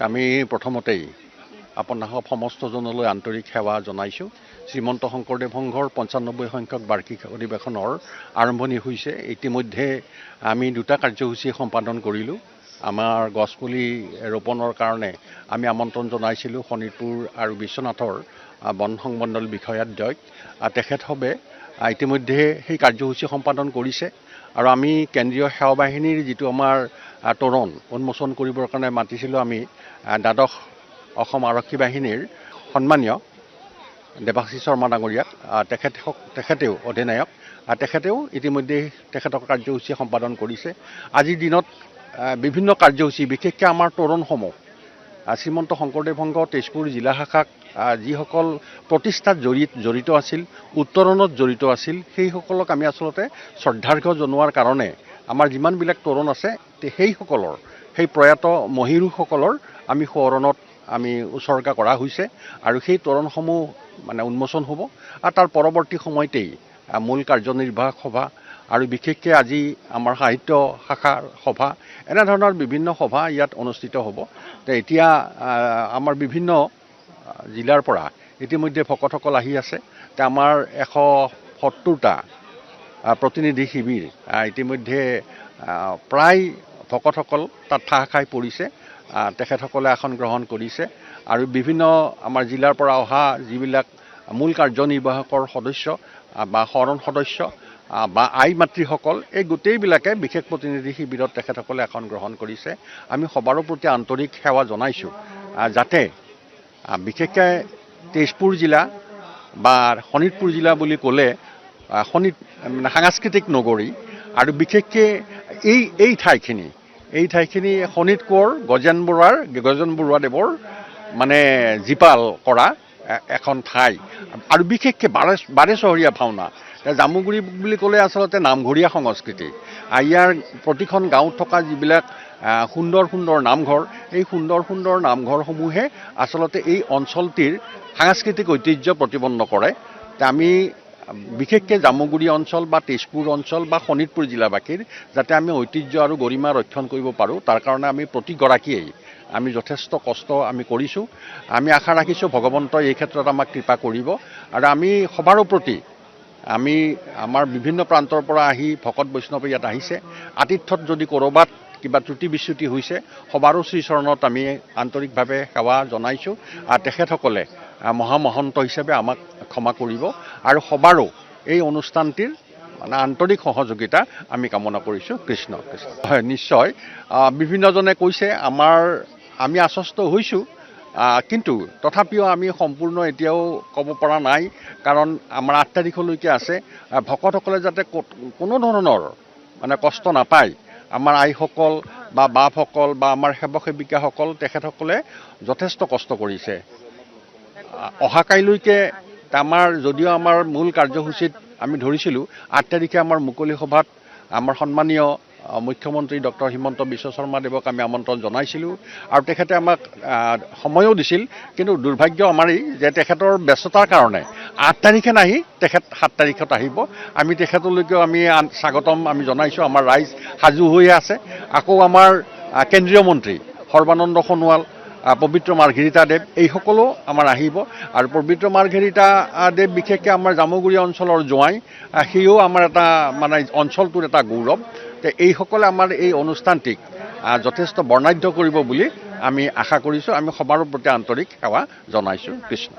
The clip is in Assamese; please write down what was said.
আমি প্ৰথমতেই আপোনালোক সমস্তজনলৈ আন্তৰিক সেৱা জনাইছোঁ। শ্ৰীমন্ত শংকৰদেৱ সংঘৰ 95 সংখ্যক বাৰ্ষিক অধিৱেশনৰ আৰম্ভণি হৈছে। ইতিমধ্যে আমি দুটা কাৰ্যসূচী সম্পাদন কৰিলোঁ। আমাৰ গছপুলি ৰোপণৰ কাৰণে আমি আমন্ত্ৰণ জনাইছিলোঁ শোণিতপুৰ আৰু বিশ্বনাথৰ বন সংমণ্ডল বিষয়াদ্বয়ক। তেখেতসৱে ইতিমধ্যে সেই কাৰ্যসূচী সম্পাদন কৰিছে আৰু আমি কেন্দ্ৰীয় সেৱা বাহিনীৰ যিটো আমাৰ তোৰণ উন্মোচন কৰিবৰ কাৰণে মাতিছিলোঁ আমি দ্বাদশ অসম আৰক্ষী বাহিনীৰ সন্মানীয় দেৱাশিষ শৰ্মা ডাঙৰীয়াক, তেখেতেও অধিনায়ক, তেখেতেও ইতিমধ্যে তেখেতৰ কাৰ্যসূচী সম্পাদন কৰিছে। আজিৰ দিনত বিভিন্ন কাৰ্যসূচী, বিশেষকৈ আমাৰ তোৰণসমূহ শ্ৰীমন্ত শংকৰদেৱ সংঘ তেজপুৰ জিলা শাখাক যিসকল প্ৰতিষ্ঠাত জড়িত আছিল, উত্তৰণত জড়িত আছিল, সেইসকলক আমি আচলতে শ্ৰদ্ধাৰ্ঘ্য জনোৱাৰ কাৰণে আমাৰ যিমানবিলাক তোৰণ আছে সেইসকলৰ, সেই প্ৰয়াত মহীৰূসকলৰ আমি সোঁৱৰণত আমি উৎসৰ্গা কৰা হৈছে আৰু সেই তোৰণসমূহ উন্মোচন হ'ব। আৰু তাৰ পৰৱৰ্তী সময়তেই মূল কাৰ্যনিৰ্বাহক সভা আৰু বিশেষকৈ আজি আমাৰ সাহিত্য শাখাৰ সভা, এনেধৰণৰ বিভিন্ন সভা ইয়াত অনুষ্ঠিত হ'ব। এতিয়া আমাৰ বিভিন্ন জিলাৰ পৰা ইতিমধ্যে ভকতসকল আহি আছে। আমাৰ 170টা প্ৰতিনিধি শিবিৰ ইতিমধ্যে প্ৰায় ভকতসকল তাত ঠাহ খাই পৰিছে। তেখেতসকলে আসন গ্ৰহণ কৰিছে আৰু বিভিন্ন আমাৰ জিলাৰ পৰা অহা যিবিলাক মূল কাৰ্যনিৰ্বাহকৰ সদস্য বা শৰণ সদস্য বা আই মাতৃসকল, এই গোটেইবিলাকে বিশেষ প্ৰতিনিধি শিবিৰত তেখেতসকলে আসন গ্ৰহণ কৰিছে। আমি সবাৰো প্ৰতি আন্তৰিক সেৱা জনাইছোঁ যাতে বিশেষকৈ তেজপুৰ জিলা বা শোণিতপুৰ জিলা বুলি ক'লে সাংস্কৃতিক নগৰী আৰু বিশেষকৈ এই ঠাইখিনি শোণিত কোঁৱৰ গজেন বৰুৱাদেৱৰ জীপাল কৰা এখন ঠাই আৰু বিশেষকৈ বাৰেচহৰীয়া ভাওনা। জামুগুৰি বুলি ক'লে আচলতে নামঘৰীয়া সংস্কৃতি। ইয়াৰ প্ৰতিখন গাঁৱত থকা যিবিলাক সুন্দৰ সুন্দৰ নামঘৰ, এই সুন্দৰ সুন্দৰ নামঘৰসমূহে আচলতে এই অঞ্চলটিৰ সাংস্কৃতিক ঐতিহ্য প্ৰতিপন্ন কৰে। আমি বিশেষকৈ জামুগুৰি অঞ্চল বা তেজপুৰ অঞ্চল বা শোণিতপুৰ জিলাবাসীৰ যাতে আমি ঐতিহ্য আৰু গৰিমা ৰক্ষণ কৰিব পাৰোঁ, তাৰ কাৰণে আমি প্ৰতিগৰাকীয়েই আমি যথেষ্ট কষ্ট আমি কৰিছোঁ। আমি আশা ৰাখিছোঁ ভগৱন্তই এই ক্ষেত্ৰত আমাক কৃপা কৰিব আৰু আমি সবাৰো প্ৰতি আমাৰ বিভিন্ন প্ৰান্তৰ পৰা আহি ভকত বৈষ্ণৱ ইয়াত আহিছে। আতিথ্যত যদি ক'ৰবাত কিবা ত্ৰুটি বিচ্যুতি হৈছে, সবাৰো শ্ৰীচৰণত আমি আন্তৰিকভাৱে সেৱা জনাইছোঁ আৰু তেখেতসকলে মহামহন্ত হিচাপে আমাক ক্ষমা কৰিব আৰু সবাৰো এই অনুষ্ঠানটিৰ আন্তৰিক সহযোগিতা আমি কামনা কৰিছোঁ। কৃষ্ণ কৃষ্ণ। হয়, নিশ্চয় বিভিন্নজনে কৈছে, আমি আশ্বস্ত হৈছোঁ, কিন্তু তথাপিও আমি সম্পূৰ্ণ এতিয়াও ক'ব পৰা নাই, কাৰণ আমাৰ 8 তাৰিখলৈকে আছে। ভকতসকলে যাতে কোনো ধৰণৰ কষ্ট নাপায়, আমাৰ আইসকল বা বাপসকল বা আমাৰ সেৱক সেৱিকাসকল, তেখেতসকলে যথেষ্ট কষ্ট কৰিছে। অহা কাইলৈকে যদিও আমাৰ মূল কাৰ্যসূচীত আমি ধৰিছিলোঁ 8 তাৰিখে আমাৰ মুকলি সভাত আমাৰ সন্মানীয় মুখ্যমন্ত্ৰী ডক্টৰ হিমন্ত বিশ্ব শৰ্মা দেৱক আমি আমন্ত্ৰণ জনাইছিলোঁ আৰু তেখেতে আমাক সময়ো দিছিল। কিন্তু দুৰ্ভাগ্য আমাৰেই যে তেখেতৰ ব্যস্ততাৰ কাৰণে 8 তাৰিখে নাহি তেখেত 7 তাৰিখত আহিব। আমি তেখেতলৈকেও স্বাগতম আমি জনাইছোঁ। আমাৰ ৰাইজ সাজু হৈ আছে। আকৌ আমাৰ কেন্দ্ৰীয় মন্ত্ৰী সৰ্বানন্দ সোণোৱাল, পবিত্ৰ মাৰ্ঘেৰিটা দেৱ, এইসকলো আমাৰ আহিব আৰু পবিত্ৰ মাৰ্ঘেৰিটা দেৱ বিশেষকৈ আমাৰ জামুগুৰি অঞ্চলৰ জোঁৱাই, সিও আমাৰ এটা অঞ্চলটোৰ এটা গৌৰৱ। এইসকলে আমাৰ এই অনুষ্ঠানটিক যথেষ্ট বৰ্ণাঢ্য কৰিব বুলি আমি আশা কৰিছোঁ। আমি সবাৰো প্ৰতি আন্তৰিক সেৱা জনাইছোঁ। কৃষ্ণ।